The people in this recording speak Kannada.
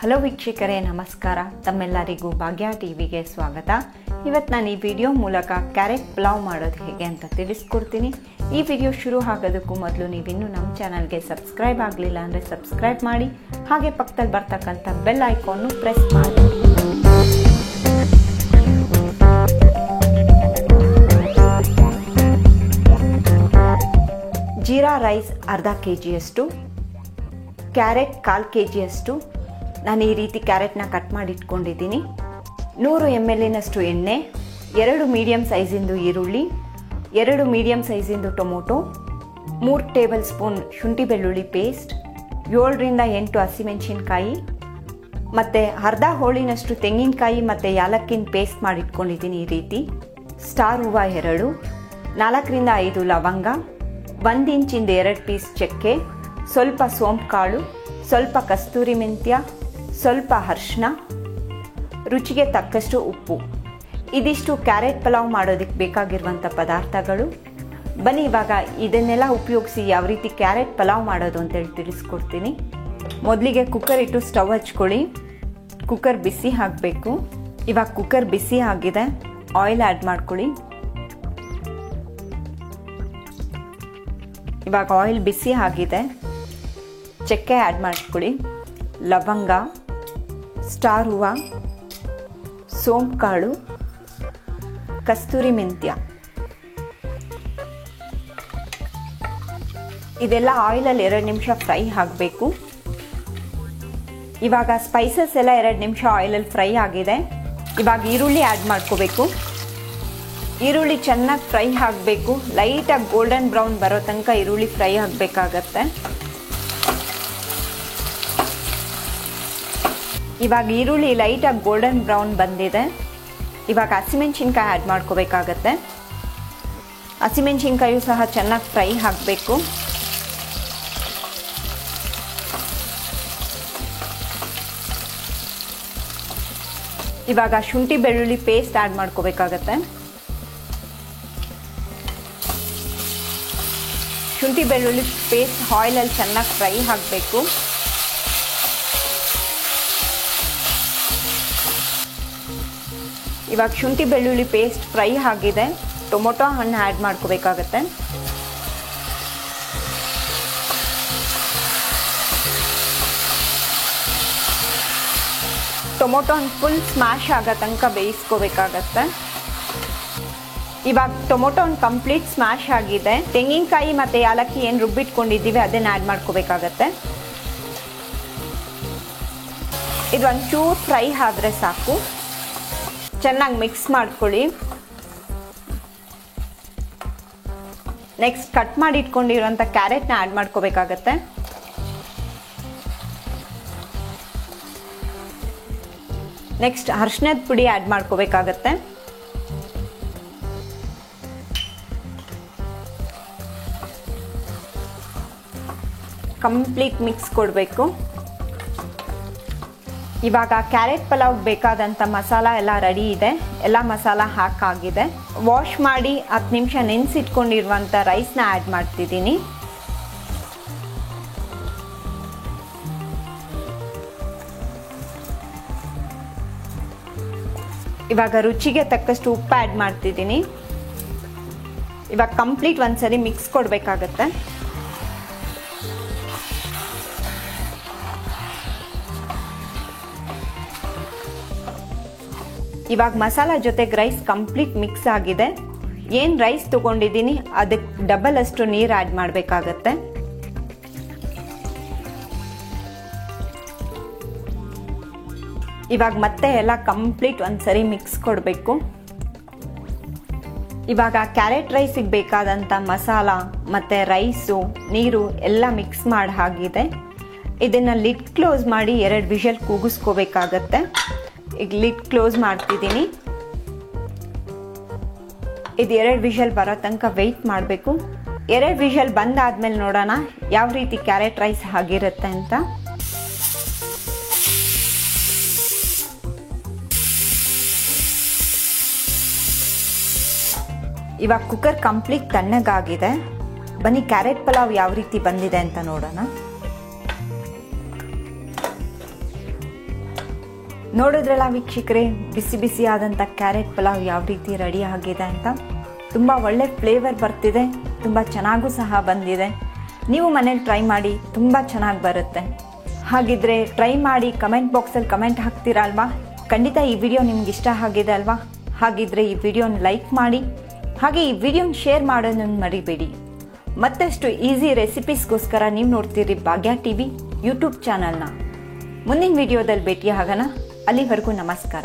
ಹಲೋ ವೀಕ್ಷಕರೇ, ನಮಸ್ಕಾರ. ತಮ್ಮೆಲ್ಲರಿಗೂ ಭಾಗ್ಯ ಟಿವಿಗೆ ಸ್ವಾಗತ. ಇವತ್ತು ನಾನು ಈ ವಿಡಿಯೋ ಮೂಲಕ ಕ್ಯಾರೆಟ್ ಪಲಾವ್ ಮಾಡೋದು ಹೇಗೆ ಅಂತ ತಿಳಿಸ್ಕೊಡ್ತೀನಿ. ಈ ವಿಡಿಯೋ ಶುರು ಆಗೋದಕ್ಕೂ ಮೊದಲು ನೀವಿನ್ನೂ ನಮ್ಮ ಚಾನಲ್ಗೆ ಸಬ್ಸ್ಕ್ರೈಬ್ ಆಗಲಿಲ್ಲ ಅಂದರೆ ಸಬ್ಸ್ಕ್ರೈಬ್ ಮಾಡಿ, ಹಾಗೆ ಪಕ್ಕದಲ್ಲಿ ಬರ್ತಕ್ಕಂಥ ಬೆಲ್ ಐಕಾನ್ನು ಪ್ರೆಸ್ ಮಾಡಿ. ಜೀರಾ ರೈಸ್ ಅರ್ಧ ಕೆಜಿಯಷ್ಟು, ಕ್ಯಾರೆಟ್ 1/4 ಕೆಜಿಯಷ್ಟು. ನಾನು ಈ ರೀತಿ ಕ್ಯಾರೆಟ್ನ ಕಟ್ ಮಾಡಿ ಇಟ್ಕೊಂಡಿದ್ದೀನಿ. 100 ml ಎಣ್ಣೆ, 2 ಮೀಡಿಯಮ್ ಸೈಜಿಂದು ಈರುಳ್ಳಿ, 2 ಮೀಡಿಯಮ್ ಸೈಜಿಂದು ಟೊಮೊಟೊ, 3 ಟೇಬಲ್ ಸ್ಪೂನ್ ಶುಂಠಿ ಬೆಳ್ಳುಳ್ಳಿ ಪೇಸ್ಟ್, 7 ರಿಂದ 8 ಹಸಿಮೆಣಸಿನ್ಕಾಯಿ ಮತ್ತು ಅರ್ಧ ಹೋಳಿನಷ್ಟು ತೆಂಗಿನಕಾಯಿ ಮತ್ತು ಯಾಲಕ್ಕಿನ ಪೇಸ್ಟ್ ಮಾಡಿ ಇಟ್ಕೊಂಡಿದ್ದೀನಿ. ಈ ರೀತಿ ಸ್ಟಾರ್ ಹೂವು 2, 4 ರಿಂದ 5 ಲವಂಗ, 1 ಇಂಚಿಂದ 2 ಪೀಸ್ ಚಕ್ಕೆ, ಸ್ವಲ್ಪ ಸೋಂಪು ಕಾಳು, ಸ್ವಲ್ಪ ಕಸ್ತೂರಿ ಮೆಂತ್ಯ, ಸ್ವಲ್ಪ ಅರಿಶಿನ, ರುಚಿಗೆ ತಕ್ಕಷ್ಟು ಉಪ್ಪು. ಇದಿಷ್ಟು ಕ್ಯಾರೆಟ್ ಪಲಾವ್ ಮಾಡೋದಕ್ಕೆ ಬೇಕಾಗಿರುವಂಥ ಪದಾರ್ಥಗಳು. ಬನ್ನಿ ಇವಾಗ ಇದನ್ನೆಲ್ಲ ಉಪಯೋಗಿಸಿ ಯಾವ ರೀತಿ ಕ್ಯಾರೆಟ್ ಪಲಾವ್ ಮಾಡೋದು ಅಂತೇಳಿ ತಿಳಿಸ್ಕೊಡ್ತೀನಿ. ಮೊದಲಿಗೆ ಕುಕ್ಕರ್ ಇಟ್ಟು ಸ್ಟವ್ ಹಚ್ಕೊಳ್ಳಿ. ಕುಕ್ಕರ್ ಬಿಸಿ ಆಗಬೇಕು. ಇವಾಗ ಕುಕ್ಕರ್ ಬಿಸಿ ಆಗಿದೆ. ಆಯಿಲ್ ಆ್ಯಡ್ ಮಾಡ್ಕೊಳ್ಳಿ. ಇವಾಗ ಆಯಿಲ್ ಬಿಸಿ ಆಗಿದೆ. ಚಕ್ಕೆ ಆ್ಯಡ್ ಮಾಡ್ಕೊಳ್ಳಿ, ಲವಂಗ, ಸ್ಟಾರ್ ಹೂವು, ಸೋಂಪು ಕಾಳು, ಕಸ್ತೂರಿ ಮೆಂತ್ಯ. ಇದೆಲ್ಲ ಆಯಿಲಲ್ಲಿ 2 ನಿಮಿಷ ಫ್ರೈ ಆಗಬೇಕು. ಇವಾಗ ಸ್ಪೈಸಸ್ ಎಲ್ಲ 2 ನಿಮಿಷ ಆಯಿಲಲ್ಲಿ ಫ್ರೈ ಆಗಿದೆ. ಇವಾಗ ಈರುಳ್ಳಿ ಆ್ಯಡ್ ಮಾಡ್ಕೋಬೇಕು. ಈರುಳ್ಳಿ ಚೆನ್ನಾಗಿ ಫ್ರೈ ಆಗಬೇಕು. ಲೈಟಾಗಿ ಗೋಲ್ಡನ್ ಬ್ರೌನ್ ಬರೋ ತನಕ ಈರುಳ್ಳಿ ಫ್ರೈ ಆಗಬೇಕಾಗತ್ತೆ. ಇವಾಗ ಈರುಳ್ಳಿ ಲೈಟಾಗಿ ಗೋಲ್ಡನ್ ಬ್ರೌನ್ ಬಂದಿದೆ. ಇವಾಗ ಹಸಿಮೆಣಸಿನ್ಕಾಯಿ ಆ್ಯಡ್ ಮಾಡ್ಕೋಬೇಕಾಗತ್ತೆ. ಹಸಿಮೆಣಸಿನ್ಕಾಯು ಸಹ ಚೆನ್ನಾಗಿ ಫ್ರೈ ಆಗಬೇಕು. ಇವಾಗ ಶುಂಠಿ ಬೆಳ್ಳುಳ್ಳಿ ಪೇಸ್ಟ್ ಆ್ಯಡ್ ಮಾಡ್ಕೋಬೇಕಾಗತ್ತೆ. ಶುಂಠಿ ಬೆಳ್ಳುಳ್ಳಿ ಪೇಸ್ಟ್ ಆಯಿಲಲ್ಲಿ ಚೆನ್ನಾಗಿ ಫ್ರೈ ಆಗಬೇಕು. ಇವಾಗ ಶುಂಠಿ ಬೆಳ್ಳುಳ್ಳಿ ಪೇಸ್ಟ್ ಫ್ರೈ ಆಗಿದೆ. ಟೊಮೊಟೊ ಹಣ್ಣು ಆ್ಯಡ್ ಮಾಡ್ಕೋಬೇಕಾಗತ್ತೆ. ಟೊಮೊಟೊ ಹಣ್ಣು ಫುಲ್ ಸ್ಮ್ಯಾಶ್ ಆಗೋ ತನಕ ಬೇಯಿಸ್ಕೋಬೇಕಾಗತ್ತೆ. ಇವಾಗ ಟೊಮೊಟೊ ಹಣ್ಣು ಕಂಪ್ಲೀಟ್ ಸ್ಮ್ಯಾಶ್ ಆಗಿದೆ. ತೆಂಗಿನಕಾಯಿ ಮತ್ತು ಯಾಲಕ್ಕಿ ಏನು ರುಬ್ಬಿಟ್ಕೊಂಡಿದ್ದೀವಿ ಅದನ್ನು ಆ್ಯಡ್ ಮಾಡ್ಕೋಬೇಕಾಗತ್ತೆ. ಇದು ಒಂಚೂರು ಫ್ರೈ ಆದರೆ ಸಾಕು. ಚೆನ್ನಾಗಿ ಮಿಕ್ಸ್ ಮಾಡ್ಕೊಳ್ಳಿ. ನೆಕ್ಸ್ಟ್ ಕಟ್ ಮಾಡಿ ಇಟ್ಕೊಂಡಿರೋಂಥ ಕ್ಯಾರೆಟ್ನ ಆ್ಯಡ್ ಮಾಡ್ಕೋಬೇಕಾಗತ್ತೆ. ನೆಕ್ಸ್ಟ್ ಅರಿಶಿಣದ ಪುಡಿ ಆ್ಯಡ್ ಮಾಡ್ಕೋಬೇಕಾಗತ್ತೆ. ಕಂಪ್ಲೀಟ್ ಮಿಕ್ಸ್ ಕೊಡಬೇಕು. ಇವಾಗ ಕ್ಯಾರೆಟ್ ಪಲಾವ್ ಬೇಕಾದಂಥ ಮಸಾಲ ಎಲ್ಲ ರೆಡಿ ಇದೆ. ಎಲ್ಲ ಮಸಾಲ ಹಾಕಾಗಿದೆ. ವಾಶ್ ಮಾಡಿ 10 ನಿಮಿಷ ನೆನೆಸಿಟ್ಕೊಂಡಿರುವಂಥ ರೈಸ್ನ ಆ್ಯಡ್ ಮಾಡ್ತಿದ್ದೀನಿ. ಇವಾಗ ರುಚಿಗೆ ತಕ್ಕಷ್ಟು ಉಪ್ಪು ಆ್ಯಡ್ ಮಾಡ್ತಿದ್ದೀನಿ. ಇವಾಗ ಕಂಪ್ಲೀಟ್ ಒಂದ್ಸರಿ ಮಿಕ್ಸ್ ಕೊಡಬೇಕಾಗತ್ತೆ. ಇವಾಗ ಮಸಾಲ ಜೊತೆಗೆ ರೈಸ್ ಕಂಪ್ಲೀಟ್ ಮಿಕ್ಸ್ ಆಗಿದೆ. ಏನು ರೈಸ್ ತೊಗೊಂಡಿದ್ದೀನಿ ಅದಕ್ಕೆ ಡಬಲ್ ಅಷ್ಟು ನೀರು ಆ್ಯಡ್ ಮಾಡಬೇಕಾಗತ್ತೆ. ಇವಾಗ ಮತ್ತೆ ಎಲ್ಲ ಕಂಪ್ಲೀಟ್ ಒಂದ್ಸರಿ ಮಿಕ್ಸ್ ಕೊಡಬೇಕು. ಇವಾಗ ಕ್ಯಾರೆಟ್ ರೈಸಿಗೆ ಬೇಕಾದಂಥ ಮಸಾಲ ಮತ್ತು ರೈಸು, ನೀರು ಎಲ್ಲ ಮಿಕ್ಸ್ ಮಾಡಿ ಆಗಿದೆ. ಇದನ್ನು ಲಿಡ್ ಕ್ಲೋಸ್ ಮಾಡಿ 2 ವಿಷಲ್ ಕೂಗಿಸ್ಕೋಬೇಕಾಗತ್ತೆ. ಈಗ ಲಿಡ್ ಕ್ಲೋಸ್ ಮಾಡ್ತಿದ್ದೀನಿ. ಇದು 2 ವಿಷಲ್ ಬರೋ ತನಕ ವೆಯ್ಟ್ ಮಾಡಬೇಕು. 2 ವಿಷಲ್ ಬಂದಾದ್ಮೇಲೆ ನೋಡೋಣ ಯಾವ ರೀತಿ ಕ್ಯಾರೆಟ್ ರೈಸ್ ಆಗಿರುತ್ತೆ ಅಂತ. ಇವಾಗ ಕುಕ್ಕರ್ ಕಂಪ್ಲೀಟ್ ತಣ್ಣಗಾಗಿದೆ. ಬನ್ನಿ ಕ್ಯಾರೆಟ್ ಪಲಾವ್ ಯಾವ ರೀತಿ ಬಂದಿದೆ ಅಂತ ನೋಡೋಣ. ನೋಡಿದ್ರಲ್ಲ ವೀಕ್ಷಕರೇ, ಬಿಸಿ ಬಿಸಿ ಆದಂಥ ಕ್ಯಾರೆಟ್ ಪಲಾವ್ ಯಾವ ರೀತಿ ರೆಡಿ ಆಗಿದೆ ಅಂತ. ತುಂಬ ಒಳ್ಳೆ ಫ್ಲೇವರ್ ಬರ್ತಿದೆ, ತುಂಬ ಚೆನ್ನಾಗೂ ಸಹ ಬಂದಿದೆ. ನೀವು ಮನೇಲಿ ಟ್ರೈ ಮಾಡಿ, ತುಂಬ ಚೆನ್ನಾಗಿ ಬರುತ್ತೆ. ಹಾಗಿದ್ರೆ ಟ್ರೈ ಮಾಡಿ ಕಮೆಂಟ್ ಬಾಕ್ಸಲ್ಲಿ ಕಮೆಂಟ್ ಹಾಕ್ತೀರಾ ಅಲ್ವಾ? ಖಂಡಿತ ಈ ವಿಡಿಯೋ ನಿಮ್ಗೆ ಇಷ್ಟ ಆಗಿದೆ ಅಲ್ವಾ? ಹಾಗಿದ್ರೆ ಈ ವಿಡಿಯೋನ ಲೈಕ್ ಮಾಡಿ, ಹಾಗೆ ಈ ವಿಡಿಯೋನ ಶೇರ್ ಮಾಡೋದನ್ನು ಮರಿಬೇಡಿ. ಮತ್ತಷ್ಟು ಈಸಿ ರೆಸಿಪೀಸ್ಗೋಸ್ಕರ ನೀವು ನೋಡ್ತೀರಿ ಭಾಗ್ಯ ಟಿವಿ ಯೂಟ್ಯೂಬ್ ಚಾನಲ್ನ. ಮುಂದಿನ ವಿಡಿಯೋದಲ್ಲಿ ಭೇಟಿ ಆಗೋಣ. ಅಲ್ಲಿವರೆಗೂ ನಮಸ್ಕಾರ.